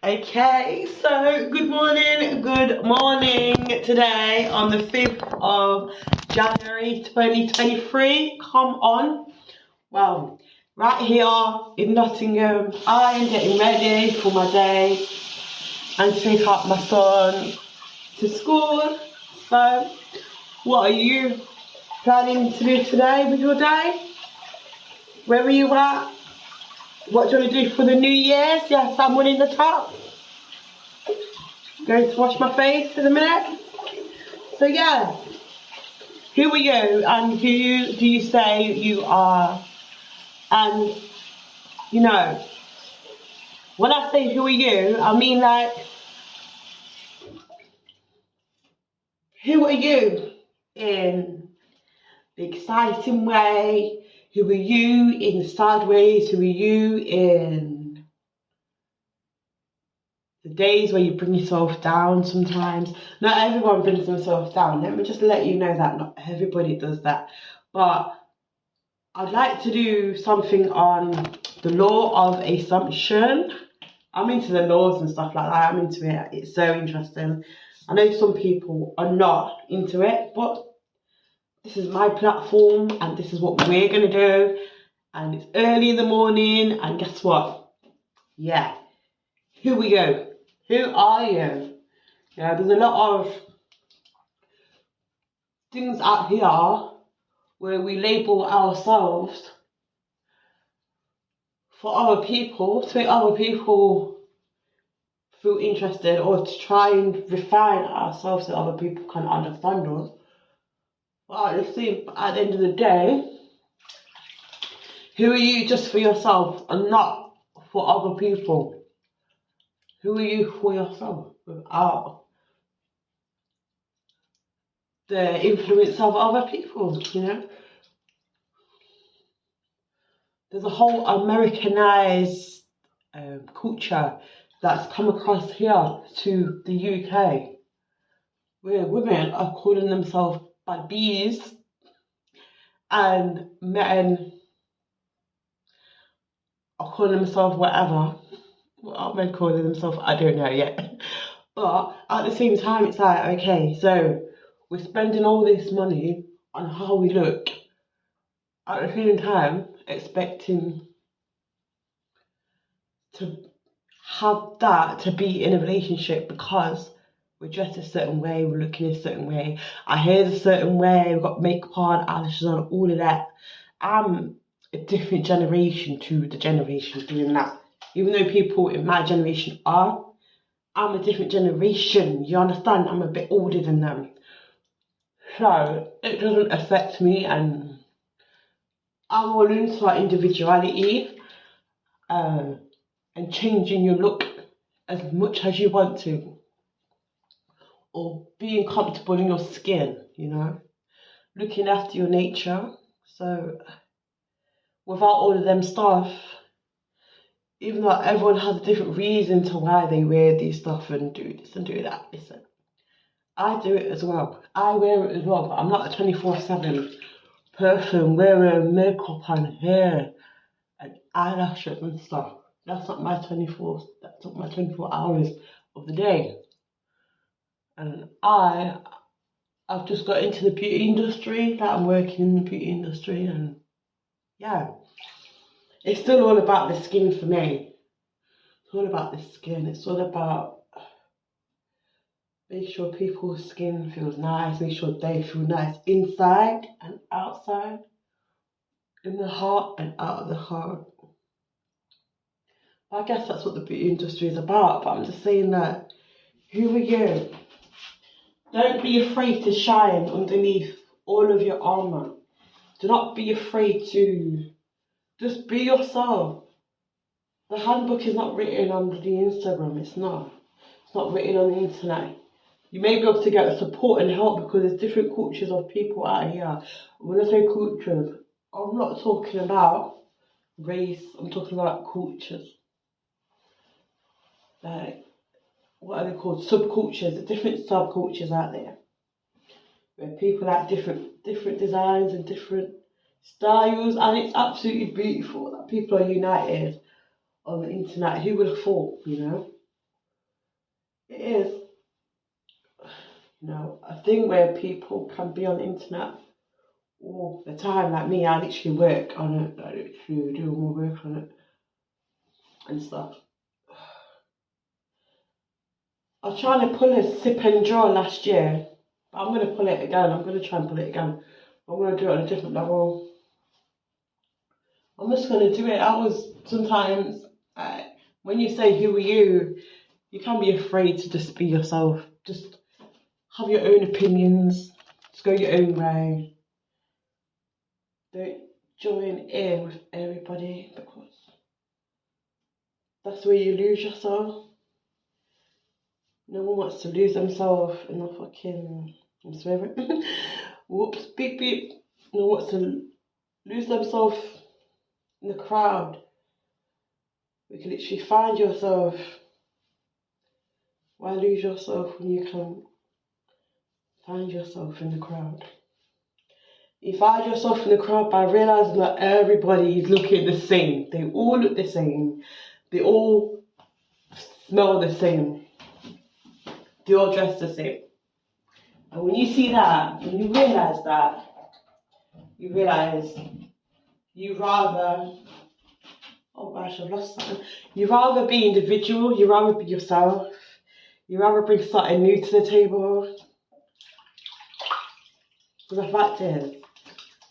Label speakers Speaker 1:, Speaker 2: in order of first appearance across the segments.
Speaker 1: Okay, so good morning today on the 5th of January 2023. Come on. Well, right here in Nottingham, I am getting ready for my day and to take up my son to school. So, what are you planning to do today with your day? Where are you at? What do you want to do for the New Year's? Yes, I'm winning the top. Going to wash my face in a minute. So yeah, who are you and who do you say you are? And you know, when I say who are you, I mean like, who are you in the exciting way? Who are you in the sideways? Who are you in the days where you bring yourself down sometimes? Not everyone brings themselves down. Let me just let you know that not everybody does that. But I'd like to do something on the law of assumption. I'm into the laws and stuff like that. I'm into it. It's so interesting. I know some people are not into it, but this is my platform and this is what we're going to do. And it's early in the morning, and guess what? Yeah. Here we go. Who are you? Yeah, there's a lot of things out here where we label ourselves for other people, to make other people feel interested, or to try and refine ourselves so other people can understand us. But at the end of the day, who are you just for yourself and not for other people? Who are you for yourself without the influence of other people, you know? There's a whole Americanized culture that's come across here to the UK, where women are calling themselves bad bees and men are calling themselves whatever. What are men calling themselves? I don't know yet. But at the same time, it's like, okay, so we're spending all this money on how we look, at the same time expecting to have that to be in a relationship because we're dressed a certain way, we're looking a certain way, our hair's a certain way, we've got makeup on, eyelashes on, all of that. I'm a different generation to the generation doing that. Even though people in my generation are, I'm a different generation, you understand? I'm a bit older than them. So it doesn't affect me, and I'm all into our individuality and changing your look as much as you want to, or being comfortable in your skin, you know, looking after your nature. So without all of them stuff, even though everyone has a different reason to why they wear these stuff and do this and do that, listen, I do it as well. I wear it as well, but I'm not a 24/7 person wearing makeup and hair and eyelashes and stuff. That's not my 24 hours of the day. And I've just got into the beauty industry, that I'm working in the beauty industry, and yeah, it's still all about the skin for me. It's all about the skin. It's all about make sure people's skin feels nice, make sure they feel nice inside and outside, in the heart and out of the heart. I guess that's what the beauty industry is about, but I'm just saying that, who are you? Don't be afraid to shine underneath all of your armour. Do not be afraid to just be yourself. The handbook is not written on the Instagram, it's not. It's not written on the internet. You may be able to get support and help because there's different cultures of people out here. When I say cultures, I'm not talking about race, I'm talking about cultures. Like, what are they called? Subcultures. There's different subcultures out there where people have different designs and different styles, and it's absolutely beautiful that people are united on the internet. Who would have thought, you know? It is, a thing where people can be on the internet all the time. Like me, I literally work on it. I literally do more work on it and stuff. I was trying to pull a sip and draw last year, but I'm going to pull it again. I'm going to try and pull it again. I'm going to do it on a different level. I'm just going to do it. Sometimes, when you say who are you can't be afraid to just be yourself. Just have your own opinions. Just go your own way. Don't join in with everybody, because that's where you lose yourself. No one wants to lose themselves in the fucking, I'm swearing, whoops, beep beep. No one wants to lose themselves in the crowd. You can literally find yourself. Why lose yourself when you can find yourself in the crowd? You find yourself in the crowd by realising that everybody is looking the same. They all look the same. They all smell the same. They all dress the same. And when you see that, when you realise that, you realise you rather, oh gosh, I've lost something. You rather be individual, you rather be yourself, you rather bring something new to the table. Because the fact is,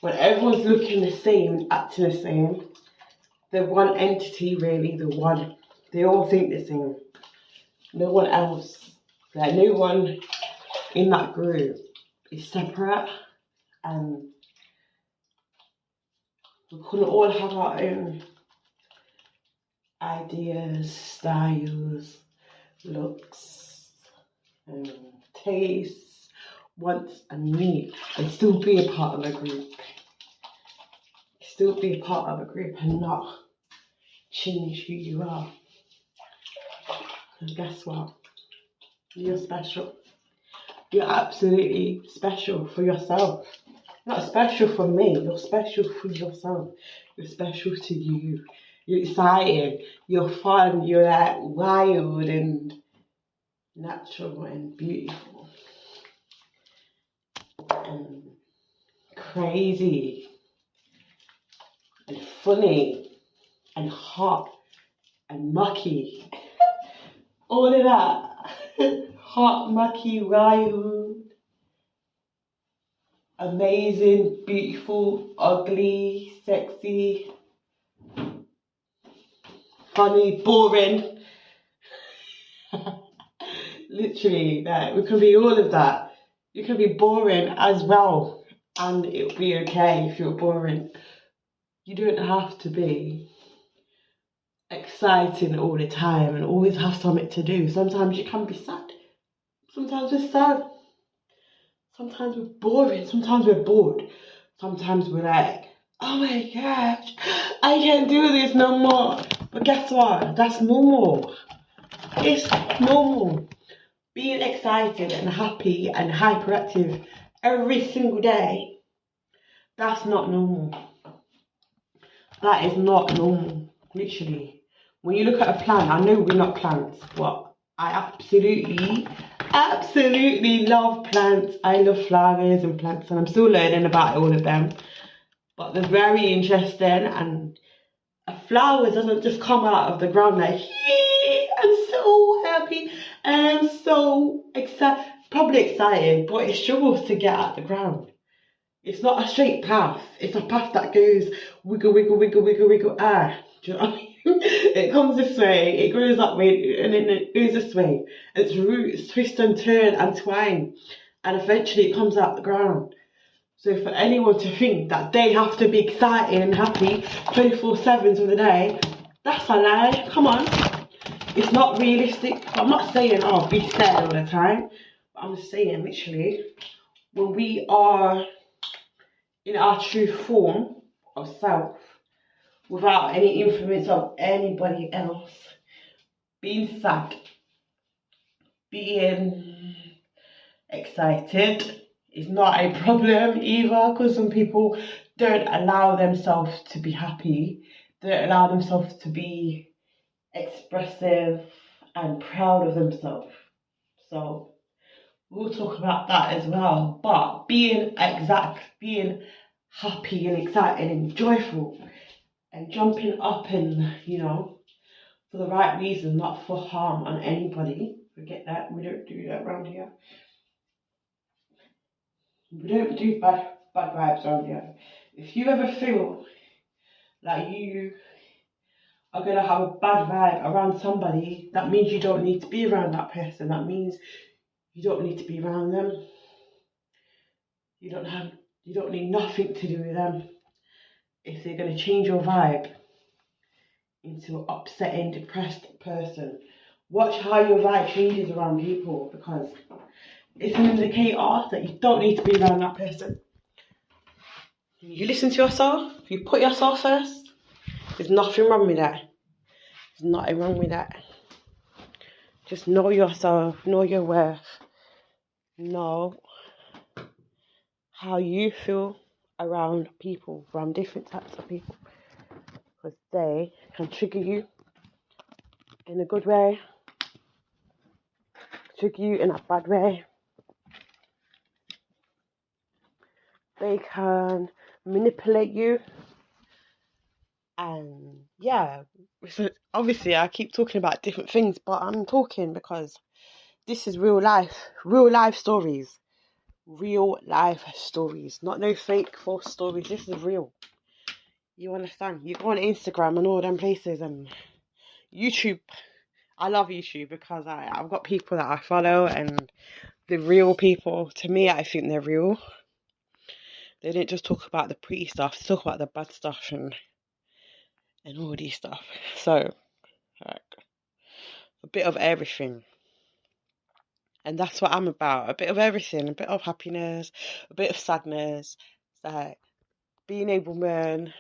Speaker 1: when everyone's looking the same, acting the same, they're one entity really, they all think the same. No one else, like no one in that group is separate, and we couldn't all have our own ideas, styles, looks, tastes, wants and needs, and still be a part of a group. Still be a part of a group and not change who you are. And guess what? You're special. You're absolutely special for yourself. Not special for me, you're special for yourself. You're special to you. You're exciting, you're fun, you're like wild and natural and beautiful. And crazy. And funny. And hot. And mucky. All of that. Hot, mucky, wild. Amazing, beautiful, ugly, sexy, funny, boring. Literally, that we can be all of that. You can be boring as well, and it'll be okay if you're boring. You don't have to be exciting all the time and always have something to do. Sometimes you can be sad. Sometimes we're sad. Sometimes we're boring, sometimes we're bored. Sometimes we're like, oh my gosh, I can't do this no more. But guess what? That's normal. It's normal. Being excited and happy and hyperactive every single day, that's not normal. That is not normal, literally. When you look at a plant, I know we're not plants, but I absolutely love plants. I love flowers and plants, and I'm still learning about all of them. But they're very interesting, and a flower doesn't just come out of the ground like, I'm so happy, I'm so excited. Probably excited, but it struggles to get out the ground. It's not a straight path. It's a path that goes wiggle, wiggle, wiggle, wiggle, wiggle. Do you know what I mean? It comes this way, it grows that way, and then it goes this way. Its roots twist and turn and twine, and eventually it comes out the ground. So for anyone to think that they have to be excited and happy 24/7 of the day, that's a lie. Come on. It's not realistic. I'm not saying, oh, be sad all the time. But I'm just saying, literally, when we are in our true form of self, without any influence of anybody else, being sad, being excited is not a problem either, because some people don't allow themselves to be happy, don't allow themselves to be expressive and proud of themselves. So we'll talk about that as well. But being happy and excited and joyful and jumping up and, for the right reason, not for harm on anybody. Forget that. We don't do that around here. We don't do bad vibes around here. If you ever feel like you are going to have a bad vibe around somebody, that means you don't need to be around that person. That means you don't need to be around them. You don't need nothing to do with them if they're going to change your vibe into an upsetting, depressed person. Watch how your vibe changes around people, because it's an indicator that you don't need to be around that person. You listen to yourself, you put yourself first, there's nothing wrong with that. There's nothing wrong with that. Just know yourself, know your worth, know how you feel around people, around different types of people, because they can trigger you in a good way, trigger you in a bad way. They can manipulate you, and yeah, so obviously I keep talking about different things, but I'm talking because this is real life stories, not no fake false stories. This is real. You understand? You go on Instagram and all them places and YouTube. I love YouTube because I've got people that I follow, and the real people, to me, I think they're real. They didn't just talk about the pretty stuff, they talk about the bad stuff and all these stuff. So, like, a bit of everything. And that's what I'm about. A bit of everything. A bit of happiness, a bit of sadness. It's like being a woman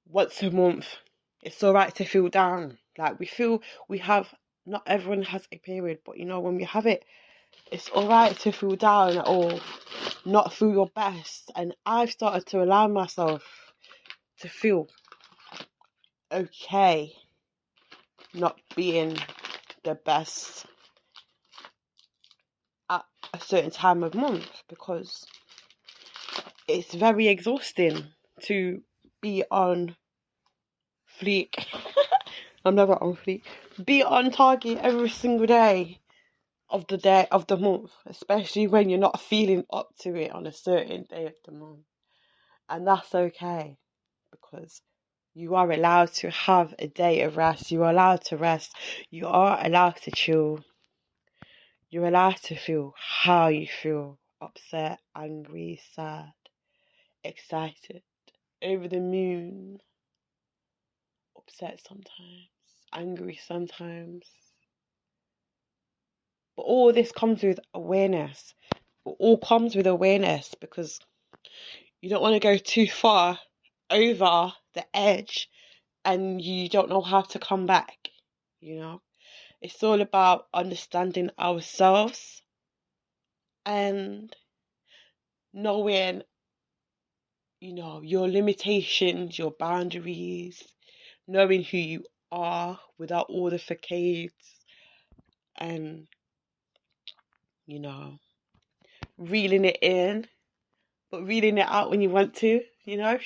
Speaker 1: once a month. It's alright to feel down. Like not everyone has a period, but when we have it, it's alright to feel down or not feel your best. And I've started to allow myself to feel okay not being the best at a certain time of month, because it's very exhausting to be on fleek. I'm never on fleek. Be on target every single day of the month, especially when you're not feeling up to it on a certain day of the month. And that's okay, because you are allowed to have a day of rest. You are allowed to rest. You are allowed to chill. You're allowed to feel how you feel. Upset, angry, sad, excited, over the moon, upset sometimes, angry sometimes. But all this comes with awareness. It all comes with awareness, because you don't want to go too far over the edge and you don't know how to come back. It's all about understanding ourselves and knowing, your limitations, your boundaries, knowing who you are without all the facades, and, reeling it in, but reeling it out when you want to, like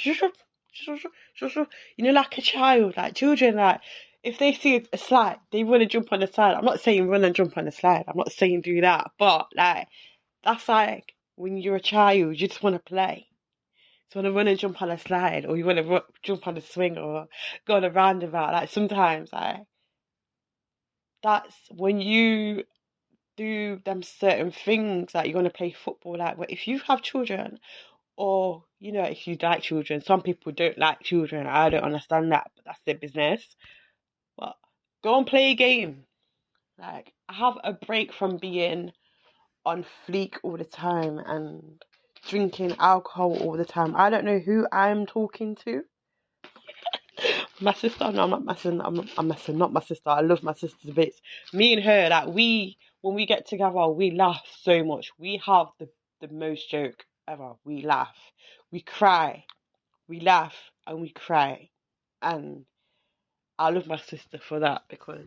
Speaker 1: a child, like children, like, if they see a slide, they want to jump on the slide. I'm not saying run and jump on the slide. I'm not saying do that. But, like, that's like when you're a child, you just want to play. You want to run and jump on a slide, or you want to jump on a swing, or go on a roundabout. Like, sometimes, like, that's when you do them certain things, like you're going to play football. Like, but if you have children, or, if you like children, some people don't like children. I don't understand that, but that's their business. But go and play a game. Like, have a break from being on fleek all the time and drinking alcohol all the time. I don't know who I'm talking to. My sister? No, I'm not messing. I'm messing. Not my sister. I love my sister's bits. Me and her, like, when we get together, we laugh so much. We have the most joke ever. We laugh. We cry. We laugh and we cry. And I love my sister for that, because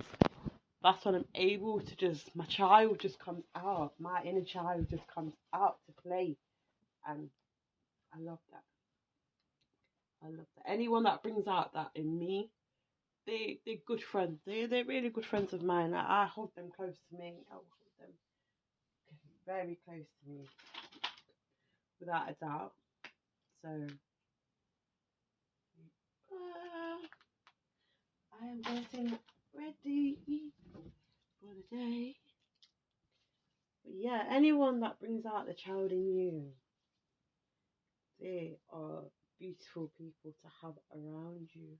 Speaker 1: That's when I'm able to just, my child just comes out. My inner child just comes out to play. And I love that. I love that. Anyone that brings out that in me, they're good friends. They're really good friends of mine. I hold them close to me. I hold them very close to me, without a doubt. So, I am getting ready for the day. But yeah, anyone that brings out the child in you, they are beautiful people to have around you.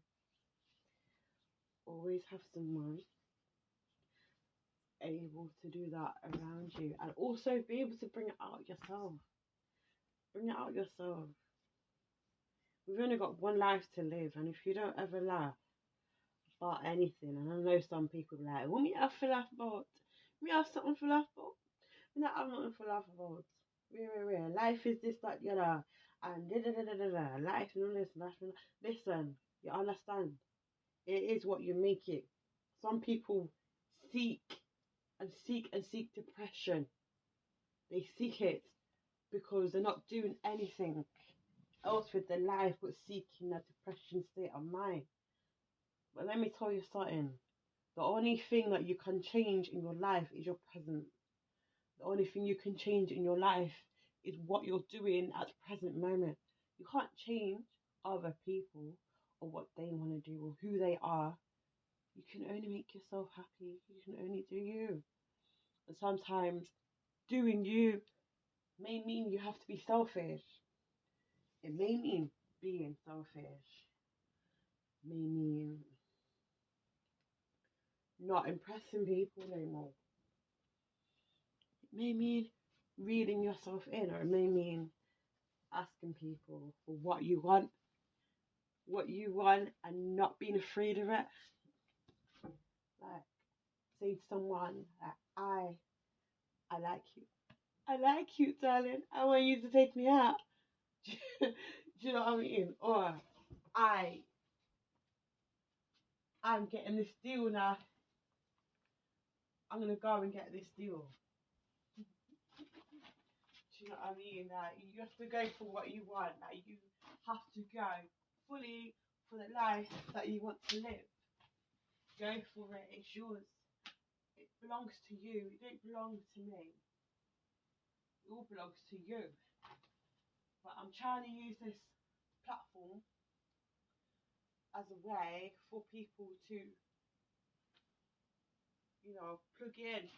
Speaker 1: Always have someone able to do that around you, and also be able to bring it out yourself. Bring it out yourself. We've only got one life to live, and if you don't ever laugh about anything, and I know some people are like, well, me have to laugh about, me have something to laugh about, me not have nothing to laugh about. Real. Life is this, that, you know, and da. Life, no, listen, you understand? It is what you make it. Some people seek depression. They seek it because they're not doing anything else with their life but seeking a depression state of mind. But let me tell you something. The only thing that you can change in your life is your present. The only thing you can change in your life is what you're doing at the present moment. You can't change other people or what they want to do or who they are. You can only make yourself happy. You can only do you. And sometimes doing you may mean you have to be selfish. It may mean being selfish. It may mean not impressing people anymore. It may mean reading yourself in, or it may mean asking people for what you want and not being afraid of it. Like, say to someone that I like you. I like you, darling. I want you to take me out. Do you know what I mean? Or I'm getting this deal now. I'm gonna go and get this deal. Do you know what I mean? You have to go for what you want. You have to go fully for the life that you want to live. Go for it. It's yours. It belongs to you. It don't belong to me. It all belongs to you. But I'm trying to use this platform as a way for people to, you know, plug in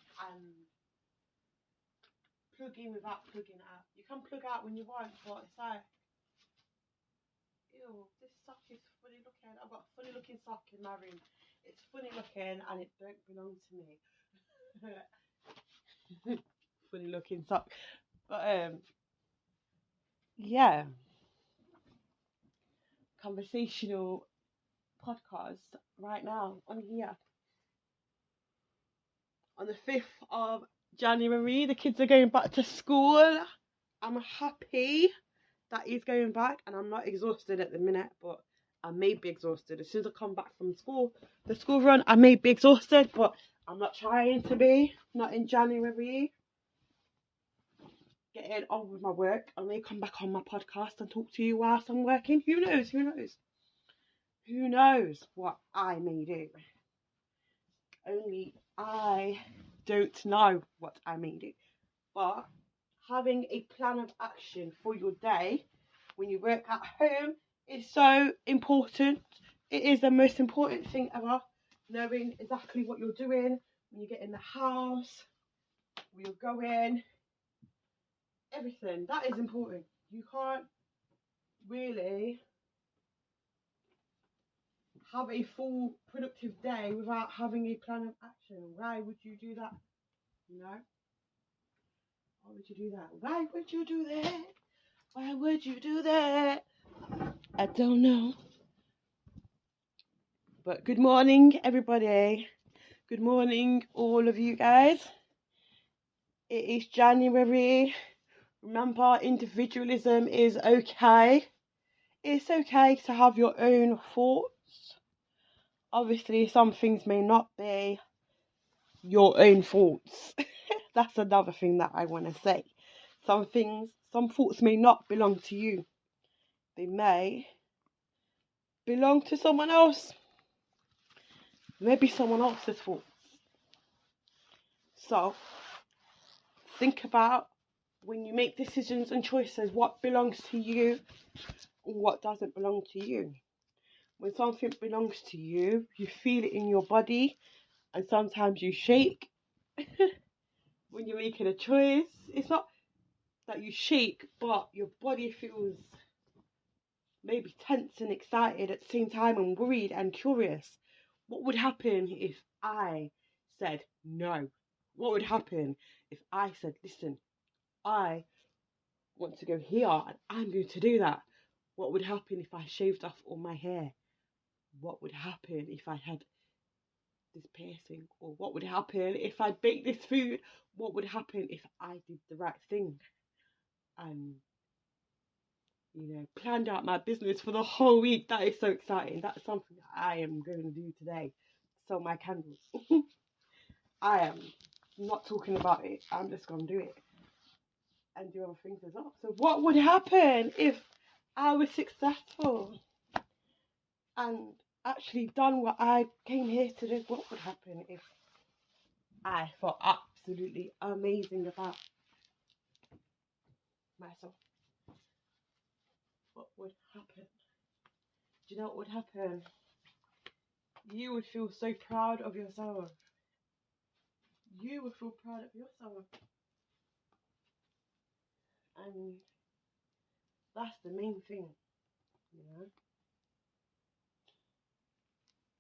Speaker 1: without plugging out. You can plug out when you want, but it's like, ew, this sock is funny looking. I've got a funny looking sock in my room. It's funny looking and it don't belong to me. Funny looking sock. But yeah. Conversational podcast right now on here. On the 5th of January, the kids are going back to school. I'm happy that he's going back, and I'm not exhausted at the minute, but I may be exhausted. As soon as I come back from school, the school run, I may be exhausted, but I'm not trying to be. Not in January. Getting on with my work. I may come back on my podcast and talk to you whilst I'm working. Who knows? Who knows what I may do? Only I don't know what I may do. But having a plan of action for your day when you work at home is so important. It is the most important thing ever. Knowing exactly what you're doing when you get in the house, where you're going, everything. That is important. You can't really have a full productive day without having a plan of action. Why would you do that? You know? Why would you do that? Why would you do that? Why would you do that? I don't know. But good morning, everybody. Good morning, all of you guys. It is January. Remember, individualism is okay. It's okay to have your own thoughts. Obviously, some things may not be your own thoughts. That's another thing that I want to say. Some thoughts may not belong to you. They may belong to someone else. Maybe someone else's thoughts. So, think about when you make decisions and choices, what belongs to you and what doesn't belong to you. When something belongs to you, you feel it in your body, and sometimes you shake when you're making a choice. It's not that you shake, but your body feels maybe tense and excited at the same time, and worried and curious. What would happen if I said no? What would happen if I said, listen, I want to go here and I'm going to do that? What would happen if I shaved off all my hair? What would happen if I had this piercing? Or what would happen if I baked this food? What would happen if I did the right thing? And planned out my business for the whole week. That is so exciting. That's something that I am going to do today. Sell my candles. I am not talking about it. I'm just going to do it. And do other things as well. So what would happen if I was successful and actually done what I came here to do? What would happen if I felt absolutely amazing about myself? What would happen? Do you know what would happen? You would feel so proud of yourself. You would feel proud of yourself. And that's the main thing,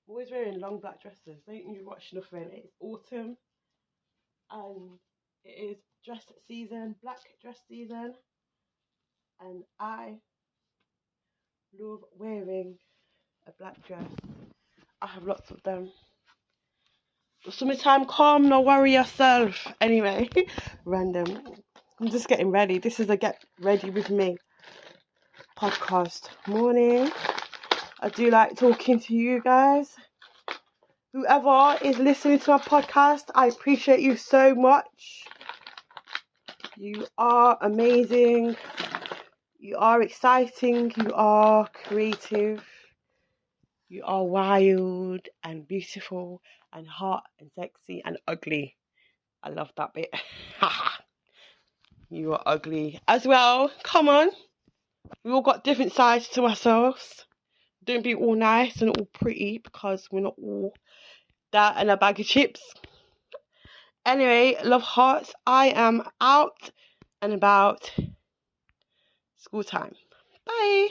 Speaker 1: Always wearing long black dresses. Don't you watch nothing. It's autumn and it is dress season, black dress season. And I love wearing a black dress. I have lots of them. Summertime come, no worry yourself. Anyway, random. I'm just getting ready. This is a get ready with me podcast morning. I do like talking to you guys. Whoever is listening to my podcast, I appreciate you so much. You are amazing. You are exciting. You are creative. You are wild and beautiful and hot and sexy and ugly. I love that bit. You are ugly as well. Come on. We all got different sides to ourselves. Don't be all nice and all pretty, because we're not all that and a bag of chips. Anyway, love hearts. I am out and about. School time. Bye.